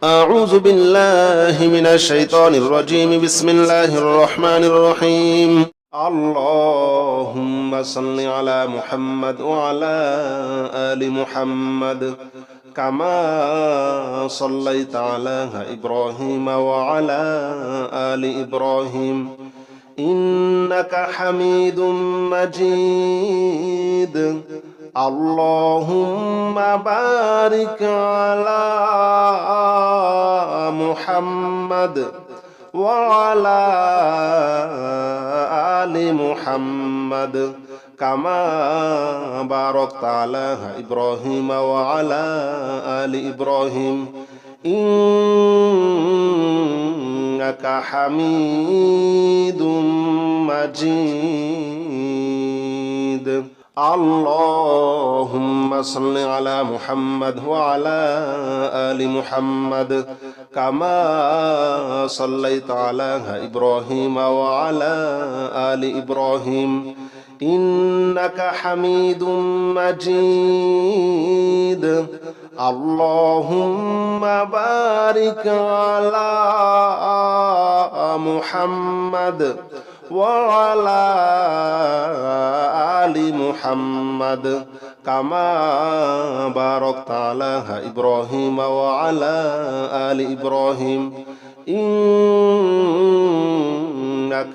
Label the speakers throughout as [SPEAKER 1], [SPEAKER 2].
[SPEAKER 1] أعوذ بالله من الشيطان الرجيم بسم الله الرحمن الرحيم اللهم صل على محمد وعلى آل محمد كما صليت على إبراهيم وعلى آل إبراهيم إنك حميد مجيد اللهم بارك على محمد وعلى آل محمد كما باركت على إبراهيم وعلى آل إبراهيم إنك حميد مجيد اللهم صل على محمد وعلى آل محمد كما صليت على إبراهيم وعلى آل إبراهيم إنك حميد مجيد اللهم بارك على محمد وعلى آل محمد كما باركت على إبراهيم وعلى آل إبراهيم إنك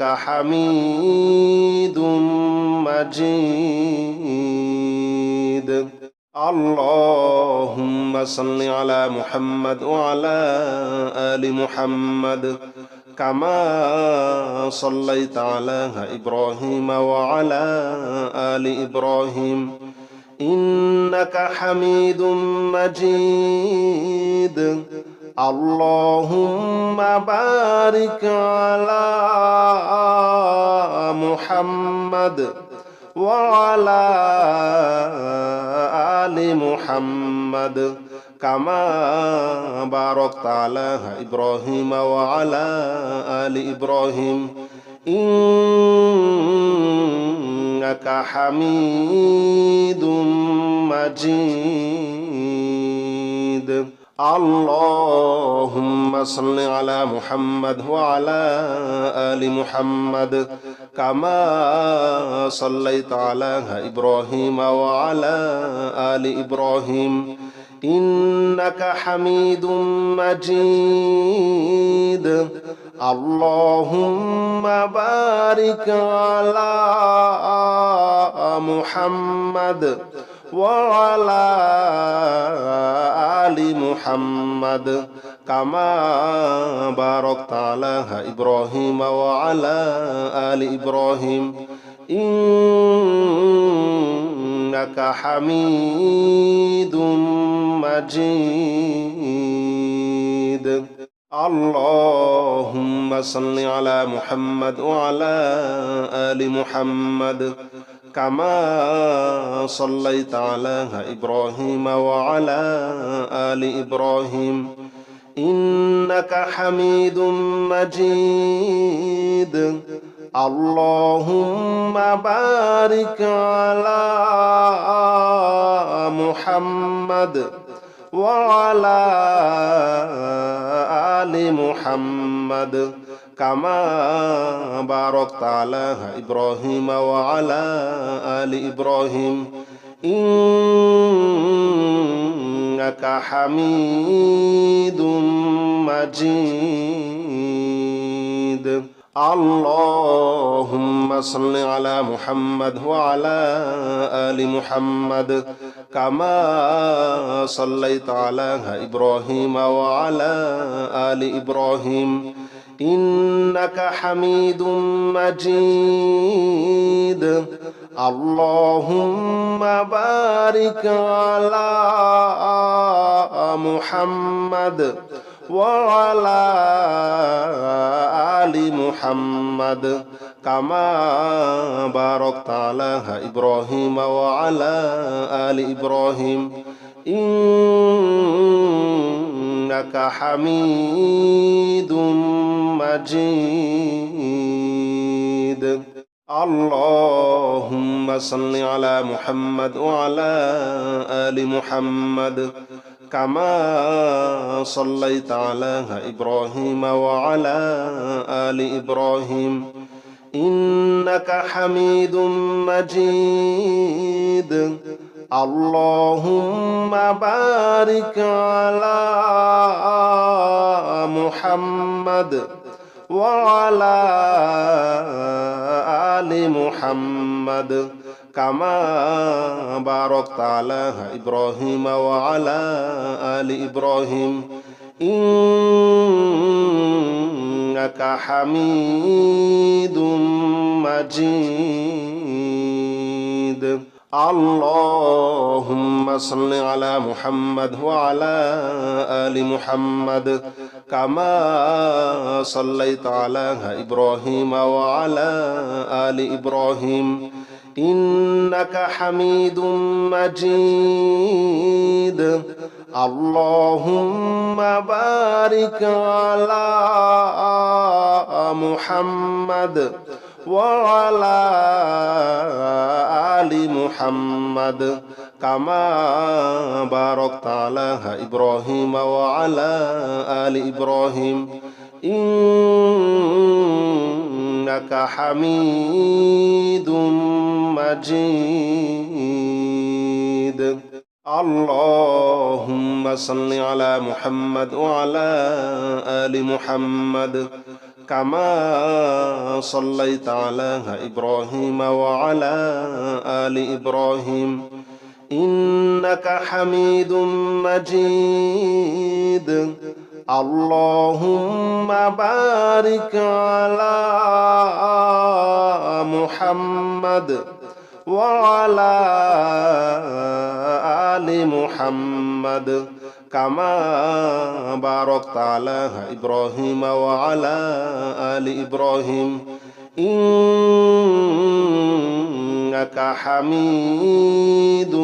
[SPEAKER 1] حميد مجيد اللهم صل على محمد وعلى آل محمد كما صليت على إبراهيم وعلى آل إبراهيم إنك حميد مجيد اللهم بارك على محمد وعلى آل محمد كما باركت على إبراهيم وعلى آل إبراهيم إنك حميد مجيد اللهم صل على محمد وعلى آل محمد كما صليت على إبراهيم وعلى آل إبراهيم إنك حميد مجيد اللهم بارك على محمد وعلى آل محمد كما باركت على إبراهيم وعلى آل إبراهيم إنك حميد مجيد اللهم صل على محمد وعلى آل محمد كما صليت على إبراهيم وعلى آل إبراهيم إنك حميد مجيد اللهم بارك على محمد وعلى آل محمد كما باركت على إبراهيم وعلى آل إبراهيم إنك حميد مجيد اللهم صل على محمد وعلى آل محمد كما صليت على إبراهيم وعلى آل إبراهيم إنك حميد مجيد اللهم بارك على محمد وعلى آل محمد كما باركت على إبراهيم وعلى آل إبراهيم إنك حميد مجيد اللهم صل على محمد وعلى آل محمد كما صليت على إبراهيم وعلى آل إبراهيم إنك حميد مجيد اللهم بارك على محمد وعلى آل محمد كما باركت على إبراهيم وعلى آل إبراهيم إنك حميد مجيد اللهم صل على محمد وعلى آل محمد كما صليت على إبراهيم وعلى آل إبراهيم إنك حميد مجيد اللهم بارك على محمد وعلى آل محمد كما باركت على إبراهيم وعلى آل إبراهيم إنك حميد مجيد اللهم صل على محمد وعلى آل محمد كما صليت على إبراهيم وعلى آل إبراهيم إنك حميد مجيد اللهم بارك على محمد وعلى آل محمد كما باركت على إبراهيم وعلى آل إبراهيم إنك حميد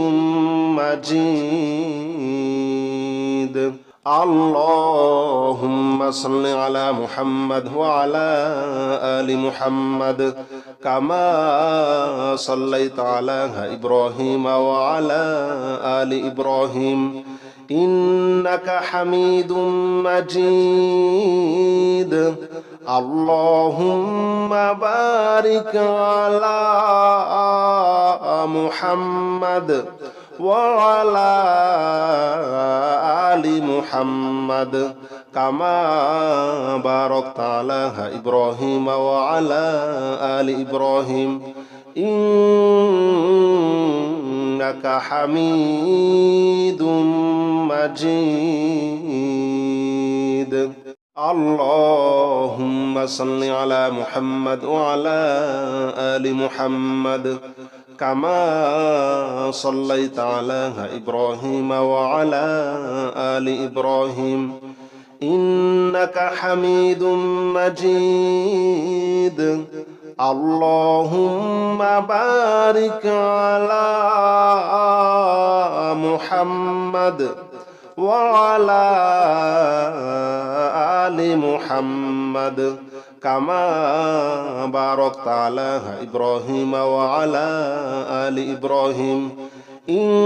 [SPEAKER 1] مجيد اللهم صل على محمد وعلى آل محمد كما صليت على إبراهيم وعلى آل إبراهيم إنك حميد مجيد اللهم بارك على محمد وعلى آل محمد كما باركت على إبراهيم وعلى آل إبراهيم إنك حميد مجيد اللهم صل على محمد وعلى آل محمد كما صليت على إبراهيم وعلى آل إبراهيم إنك حميد مجيد اللهم بارك على محمد وعلى آل محمد كما باركت على إبراهيم وعلى آل إبراهيم إنك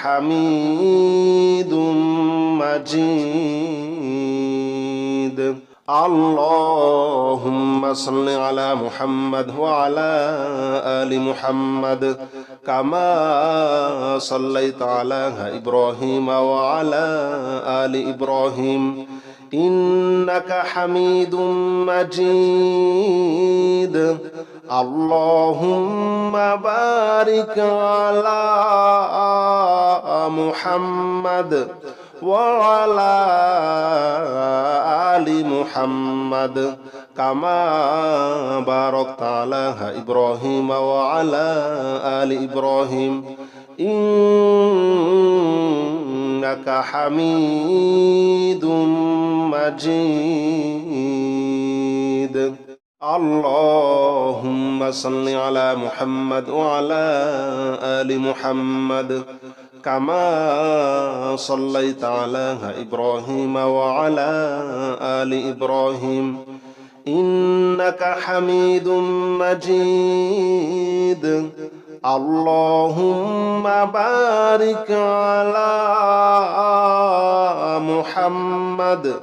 [SPEAKER 1] حميد مجيد اللهم صل على محمد وعلى آل محمد كما صليت على إبراهيم وعلى آل إبراهيم إنك حميد مجيد اللهم بارك على محمد وعلى آل محمد كما باركت على إبراهيم وعلى آل إبراهيم إنك حميد مجيد اللهم صل على محمد وعلى آل محمد كما صليت على إبراهيم وعلى آل إبراهيم إنك حميد مجيد اللهم بارك على محمد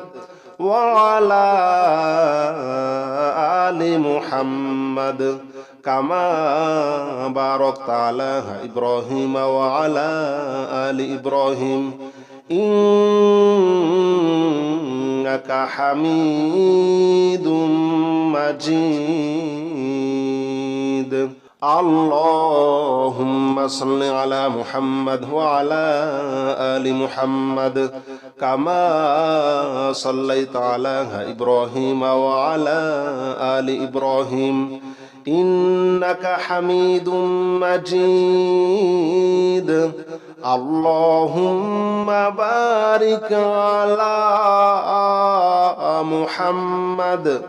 [SPEAKER 1] وعلى آل محمد كما باركت على إبراهيم وعلى آل إبراهيم إنك حميد مجيد اللهم صل على محمد وعلى آل محمد كما صليت على إبراهيم وعلى آل إبراهيم إنك حميد مجيد اللهم بارك على محمد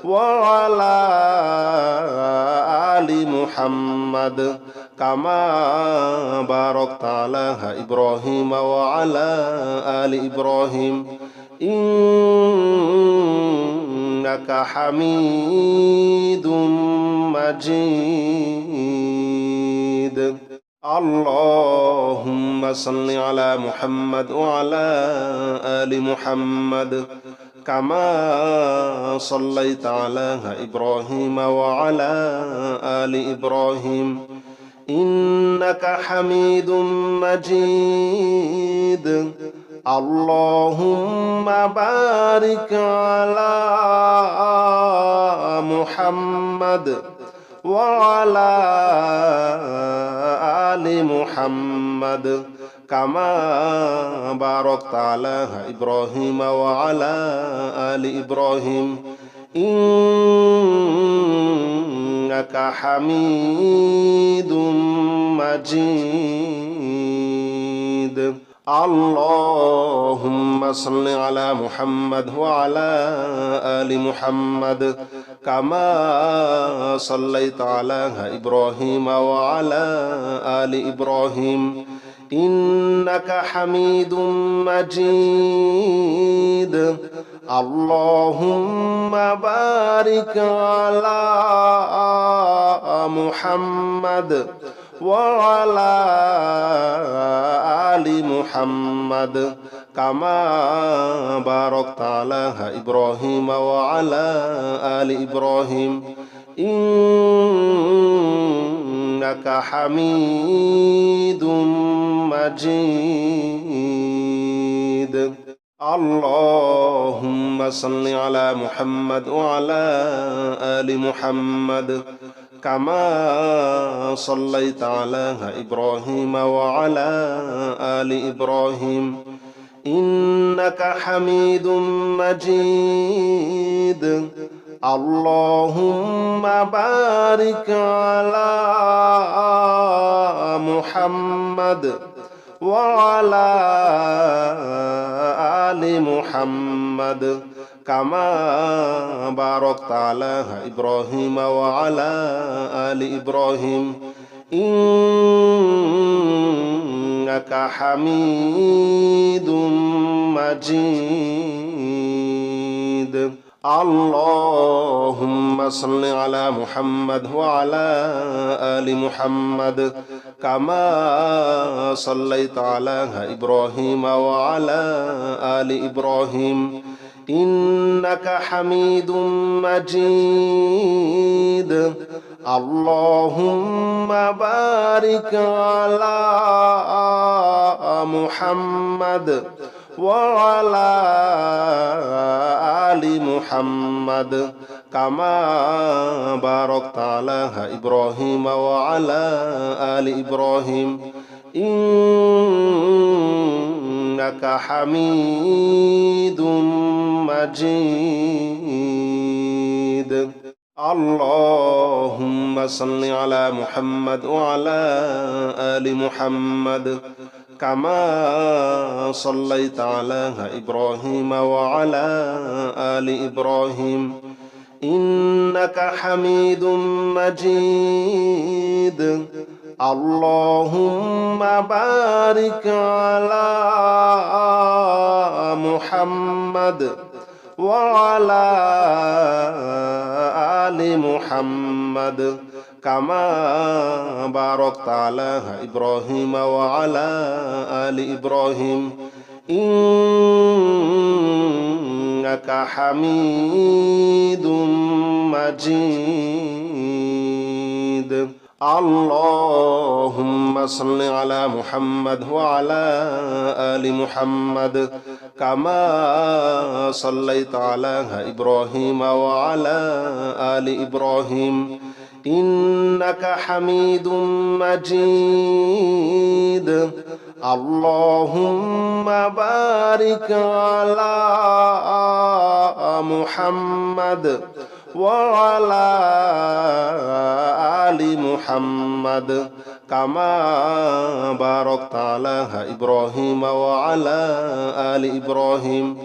[SPEAKER 1] وعلى آل محمد كما باركت على إبراهيم وعلى آل إبراهيم إنك حميد مجيد اللهم صل على محمد وعلى آل محمد كما صليت على إبراهيم وعلى آل إبراهيم إنك حميد مجيد اللهم بارك على محمد وعلى آل محمد كما باركت على إبراهيم وعلى آل إبراهيم إنك حميد مجيد اللهم صل على محمد وعلى آل محمد كما صليت على إبراهيم وعلى آل إبراهيم إنك حميد مجيد اللهم بارك على محمد وعلى آل محمد كما باركت على إبراهيم وعلى آل إبراهيم إنك حميد مجيد اللهم صل على محمد وعلى آل محمد كما صليت على إبراهيم وعلى آل إبراهيم إنك حميد مجيد اللهم بارك على محمد وعلى آل محمد كما باركت على إبراهيم وعلى آل إبراهيم إنك حميد مجيد اللهم صل على محمد وعلى آل محمد كما صليت على إبراهيم وعلى آل إبراهيم إنك حميد مجيد اللهم بارك على محمد وعلى آل محمد كما باركت على إبراهيم وعلى آل إبراهيم إنك حميد مجيد اللهم صل على محمد وعلى آل محمد كما صليت على إبراهيم وعلى آل إبراهيم إنك حميد مجيد اللهم بارك على محمد وعلى آل محمد كما باركت على إبراهيم وعلى آل إبراهيم إنك حميد مجيد اللهم صل على محمد وعلى آل محمد كما صليت على إبراهيم وعلى آل إبراهيم إنك حميد مجيد اللهم بارك على محمد وعلى آل محمد كما باركت على إبراهيم وعلى آل إبراهيم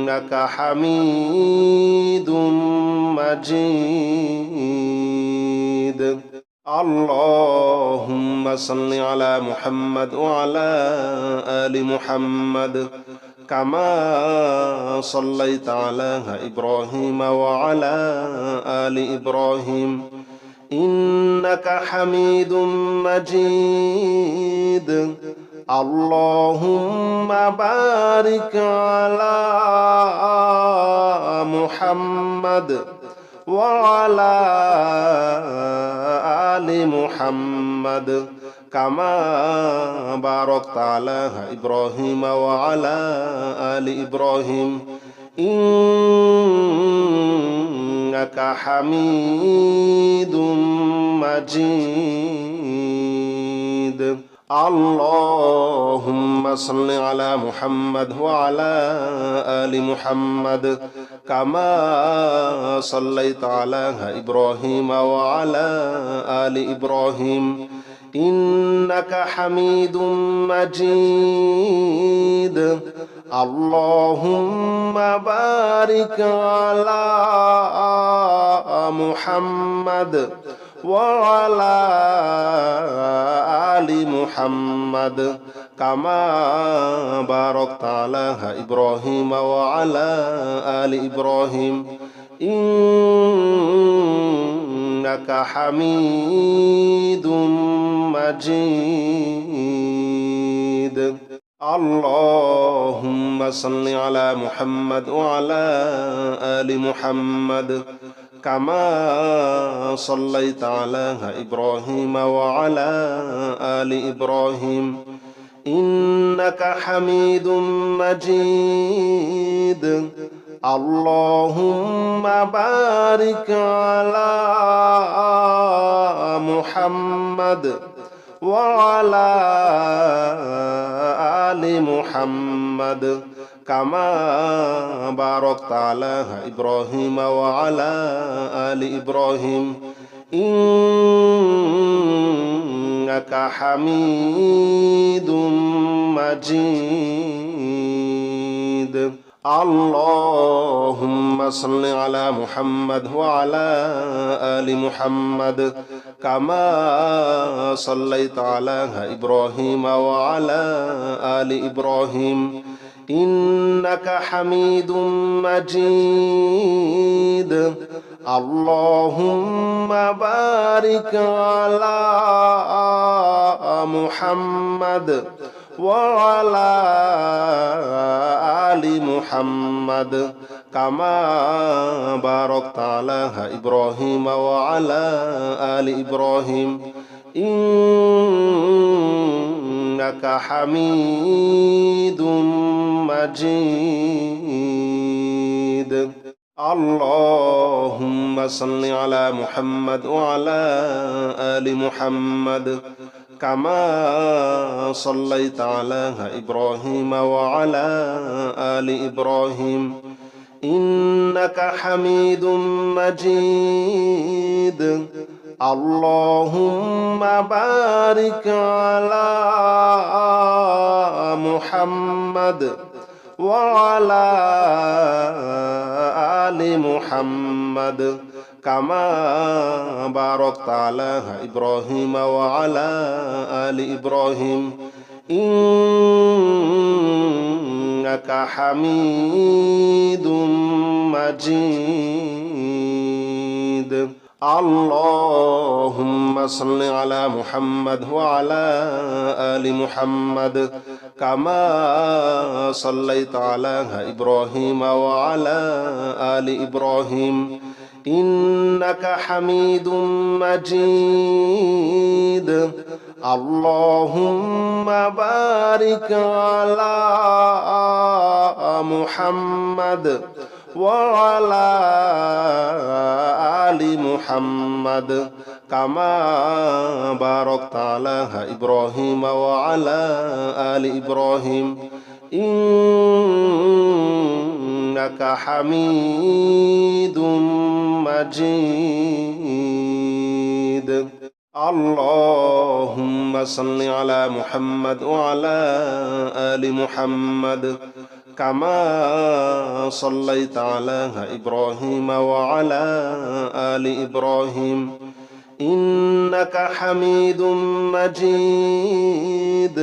[SPEAKER 1] إنك حميد مجيد اللهم صل على محمد وعلى آل محمد كما صليت على إبراهيم وعلى آل إبراهيم إنك حميد مجيد اللهم بارك على محمد وعلى آل محمد كما باركت على إبراهيم وعلى آل إبراهيم إنك حميد مجيد اللهم صل على محمد وعلى آل محمد كما صليت على إبراهيم وعلى آل إبراهيم إنك حميد مجيد اللهم بارك على محمد وعلى آل محمد كما باركت على إبراهيم وعلى آل إبراهيم إنك حميد مجيد اللهم صل على محمد وعلى آل محمد كما صليت على إبراهيم وعلى آل إبراهيم إنك حميد مجيد اللهم بارك على محمد وعلى آل محمد كما باركت على إبراهيم وعلى آل إبراهيم إنك حميد مجيد اللهم صل على محمد وعلى آل محمد كما صليت على إبراهيم وعلى آل إبراهيم إنك حميد مجيد اللهم بارك على محمد وعلى آل محمد كما باركت على إبراهيم وعلى آل إبراهيم إنك حميد مجيد اللهم صل على محمد وعلى آل محمد كما صليت على إبراهيم وعلى آل إبراهيم إنك حميد مجيد اللهم بارك على محمد وعلى آل محمد كما باركت على إبراهيم وعلى آل إبراهيم إنك حميد مجيد اللهم صل على محمد وعلى آل محمد كما صليت على إبراهيم وعلى آل إبراهيم إنك حميد مجيد اللهم بارك على محمد وعلى آل محمد كما باركت على إبراهيم وعلى آل إبراهيم إنك حميد مجيد اللهم صل على محمد وعلى آل محمد كما صليت على إبراهيم وعلى آل إبراهيم إنك حميد مجيد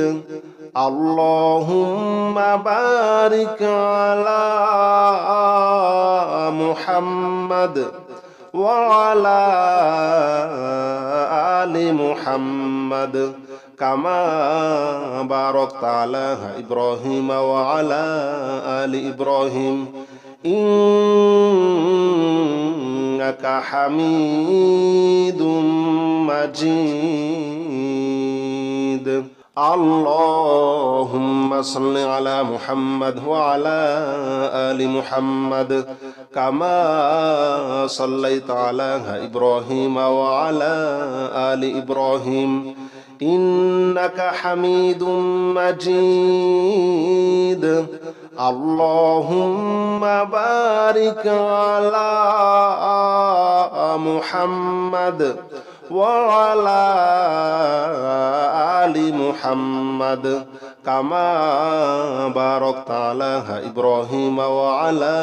[SPEAKER 1] اللهم بارك على محمد وعلى آل محمد كما باركت على إبراهيم وعلى آل إبراهيم إنك حميد مجيد اللهم صل على محمد وعلى آل محمد كما صليت على إبراهيم وعلى آل إبراهيم إنك حميد مجيد اللهم بارك على محمد وعلى آل محمد كما باركت على إبراهيم وعلى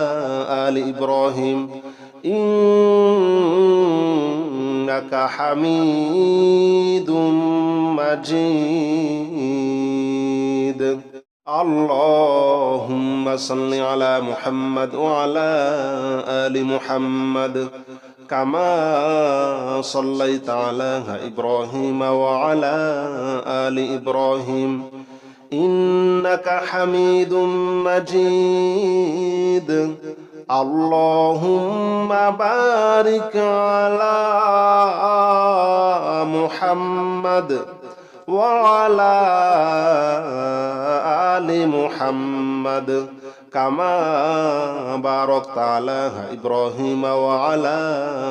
[SPEAKER 1] آل إبراهيم إنك حميد مجيد اللهم صل على محمد وعلى آل محمد كما صليت على إبراهيم وعلى آل إبراهيم إنك حميد مجيد اللهم بارك على محمد وعلى آل محمد كما باركت على إبراهيم وعلى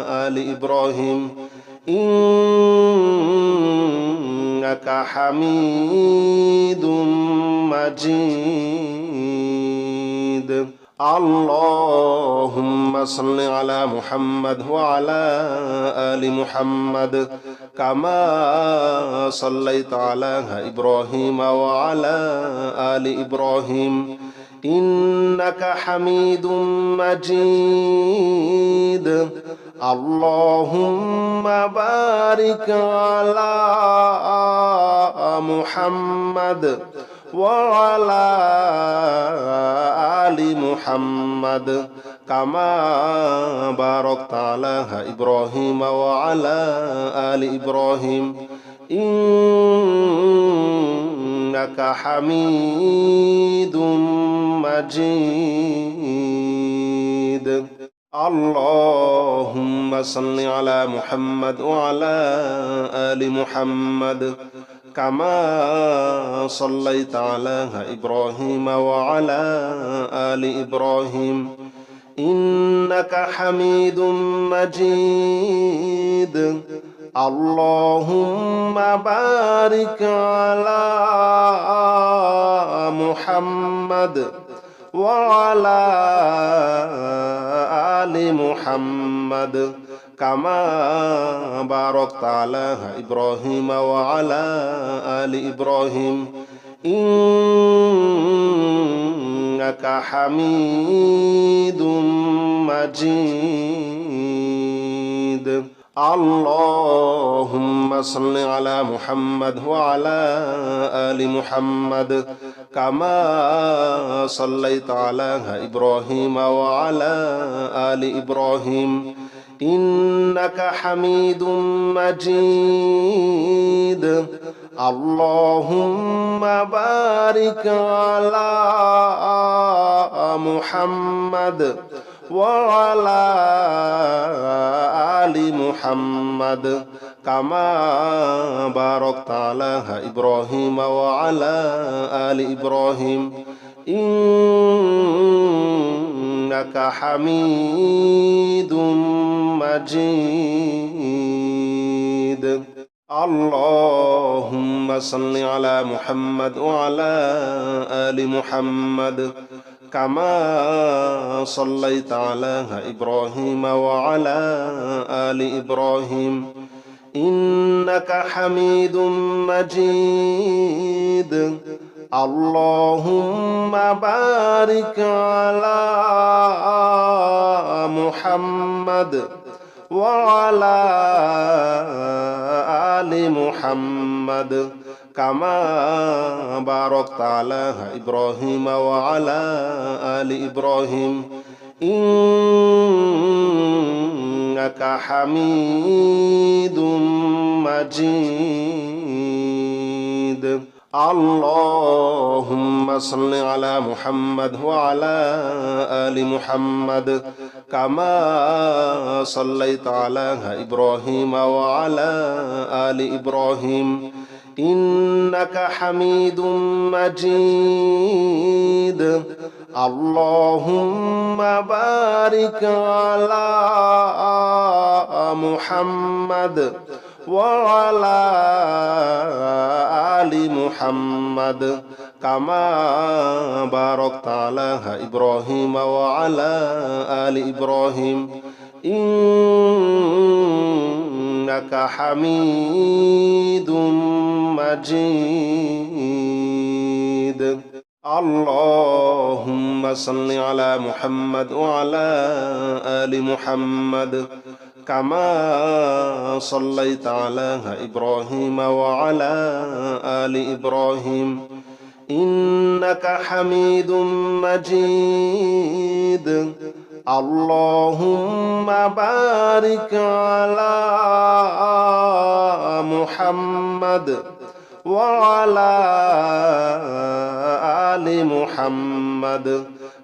[SPEAKER 1] آل إبراهيم إنك حميد مجيد اللهم صل على محمد وعلى آل محمد كما صليت على إبراهيم وعلى آل إبراهيم إنك حميد مجيد اللهم بارك على محمد وعلى آل محمد كما باركت على إبراهيم وعلى آل إبراهيم إنك حميد مجيد اللهم صل على محمد وعلى آل محمد كما صليت على إبراهيم وعلى آل إبراهيم إنك حميد مجيد اللهم بارك على محمد وعلى آل محمد كما باركت على إبراهيم وعلى آل إبراهيم إنك حميد مجيد اللهم صل على محمد وعلى آل محمد كما صليت على إبراهيم وعلى آل إبراهيم إنك حميد مجيد اللهم بارك على محمد وعلى آل محمد كما باركت على إبراهيم وعلى آل إبراهيم إنك حميد مجيد اللهم صل على محمد وعلى آل محمد كما صليت على إبراهيم وعلى آل إبراهيم إنك حميد مجيد اللهم بارك على محمد وعلى آل محمد كما باركت على إبراهيم وعلى آل إبراهيم إنك حميد مجيد اللهم صل على محمد وعلى آل محمد كما صليت على إبراهيم وعلى آل إبراهيم إنك حميد مجيد اللهم بارك على محمد وعلى آل محمد كما باركت على إبراهيم وعلى آل إبراهيم إنك حميد مجيد اللهم صل على محمد وعلى آل محمد كما صليت على إبراهيم وعلى آل إبراهيم إنك حميد مجيد اللهم بارك على محمد وعلى آل محمد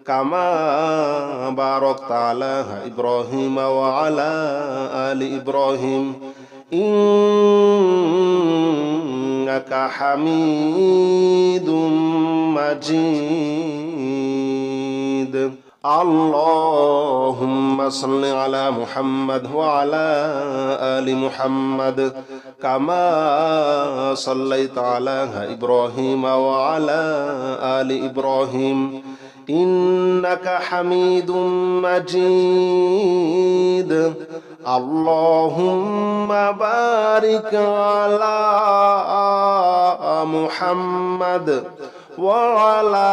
[SPEAKER 1] كما باركت على إبراهيم وعلى آل إبراهيم إنك حميد مجيد اللهم صل على محمد وعلى آل محمد كما صليت على إبراهيم وعلى آل إبراهيم إنك حميد مجيد اللهم بارك على محمد وعلى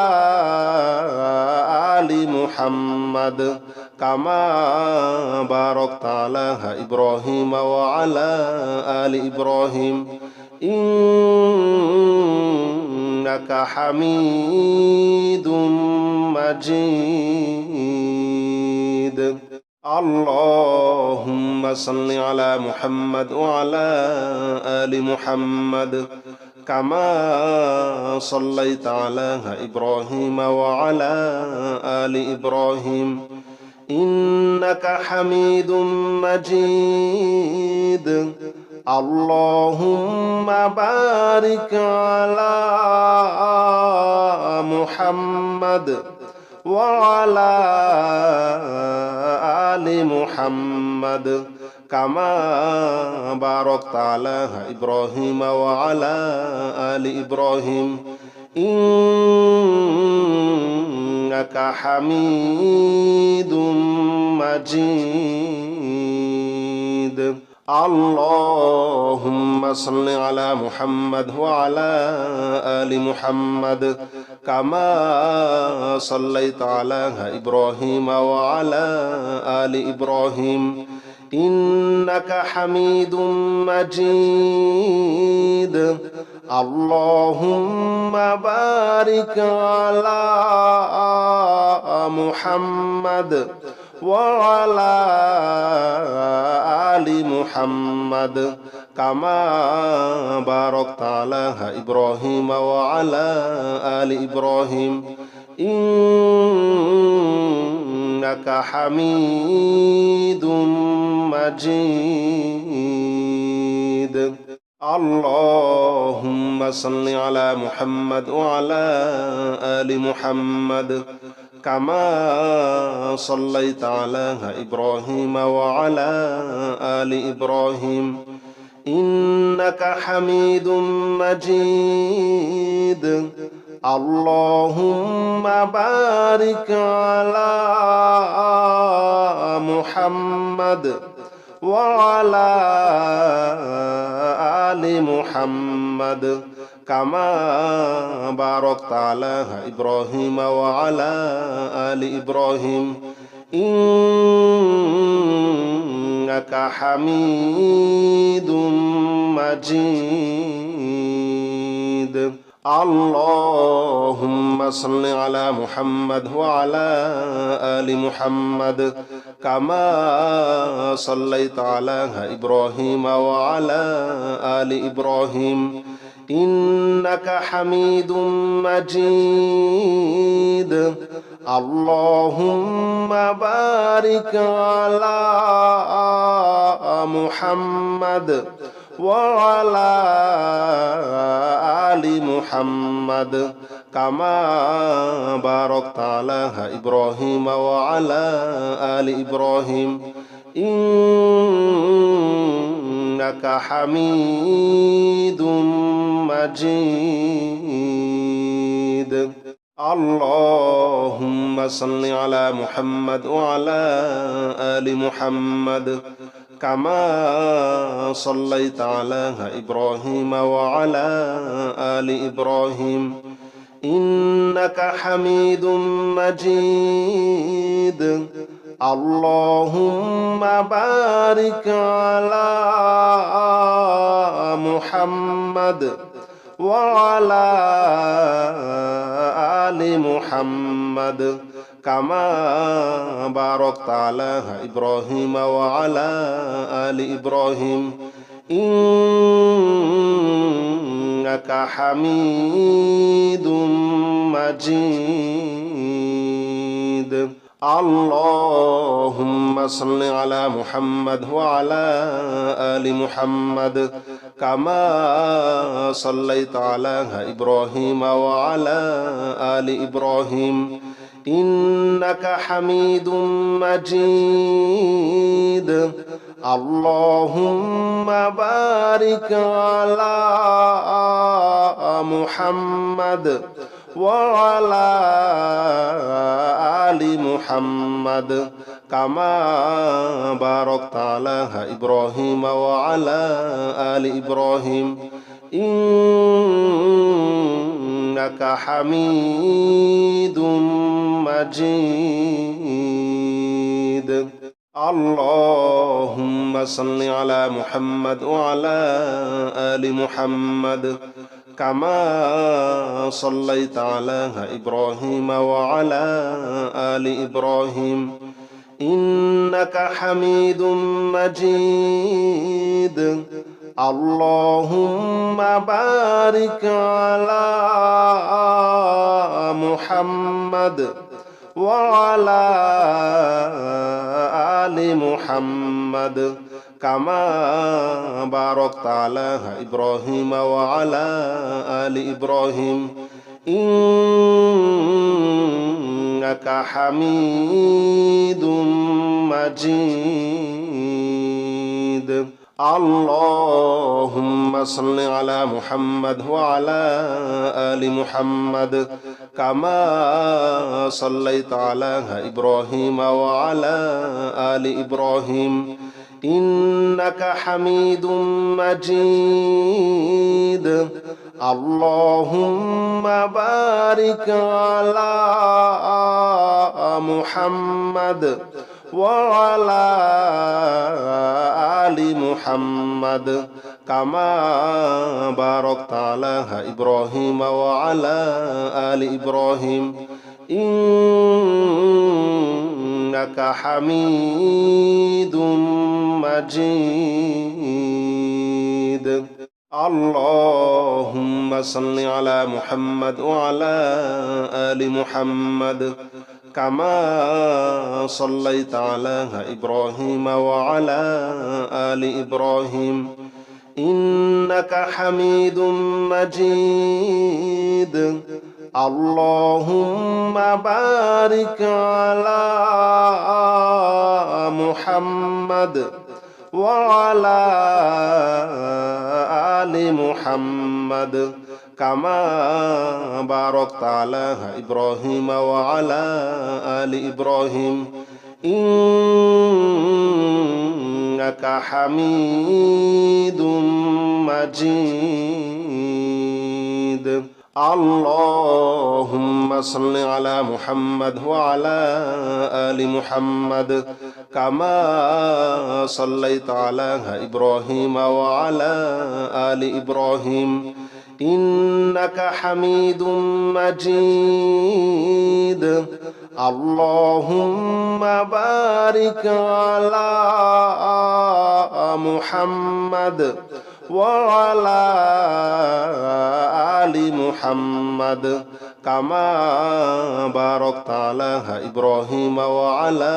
[SPEAKER 1] آل محمد كما باركت على إبراهيم وعلى آل إبراهيم إنك حميد مجيد اللهم صل على محمد وعلى آل محمد كما صليت على إبراهيم وعلى آل إبراهيم إنك حميد مجيد اللهم بارك على محمد وعلى آل محمد كما باركت على إبراهيم وعلى آل إبراهيم إنك حميد مجيد اللهم صل على محمد وعلى آل محمد كما صليت على إبراهيم وعلى آل إبراهيم إنك حميد مجيد اللهم بارك على محمد وعلى آل محمد كما باركت على إبراهيم وعلى آل إبراهيم إنك حميد مجيد اللهم صل على محمد وعلى آل محمد كما صليت على إبراهيم وعلى آل إبراهيم إنك حميد مجيد اللهم بارك على محمد وعلى آل محمد كما باركت على إبراهيم وعلى آل إبراهيم إنك حميد مجيد اللهم صل على محمد وعلى آل محمد كما صليت على إبراهيم وعلى آل إبراهيم إنك حميد مجيد اللهم بارك على محمد وعلى آل محمد كما باركت على إبراهيم وعلى آل إبراهيم إنك حميد مجيد اللهم صل على محمد وعلى آل محمد كما صليت على إبراهيم وعلى آل إبراهيم إنك حميد مجيد اللهم بارك على محمد وعلى آل محمد كما باركت على إبراهيم وعلى آل إبراهيم إنك حميد مجيد اللهم صل على محمد وعلى آل محمد كما صليت على إبراهيم وعلى آل إبراهيم إنك حميد مجيد اللهم بارك على محمد وعلى آل محمد كما باركت على إبراهيم وعلى آل إبراهيم إنك حميد مجيد اللهم صل على محمد وعلى آل محمد كما صليت على إبراهيم وعلى آل إبراهيم إنك حميد مجيد اللهم بارك على محمد وعلى آل محمد كما باركت على إبراهيم وعلى آل إبراهيم إنك حميد مجيد اللهم صل على محمد وعلى آل محمد كما صليت على إبراهيم وعلى آل إبراهيم إنك حميد مجيد اللهم بارك على محمد وعلى آل محمد كما باركت على إبراهيم وعلى آل إبراهيم إنك حميد مجيد اللهم صل على محمد وعلى آل محمد كما صليت على إبراهيم وعلى آل إبراهيم إنك حميد مجيد اللهم بارك على محمد وعلى آل محمد كما باركت على إبراهيم وعلى آل إبراهيم إنك حميد مجيد اللهم صل على محمد وعلى آل محمد كما صليت على إبراهيم وعلى آل إبراهيم إنك حميد مجيد اللهم بارك على محمد وعلى آل محمد كما باركت على إبراهيم وعلى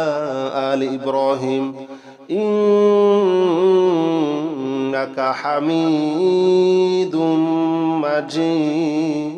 [SPEAKER 1] آل إبراهيم إنك حميد مجيد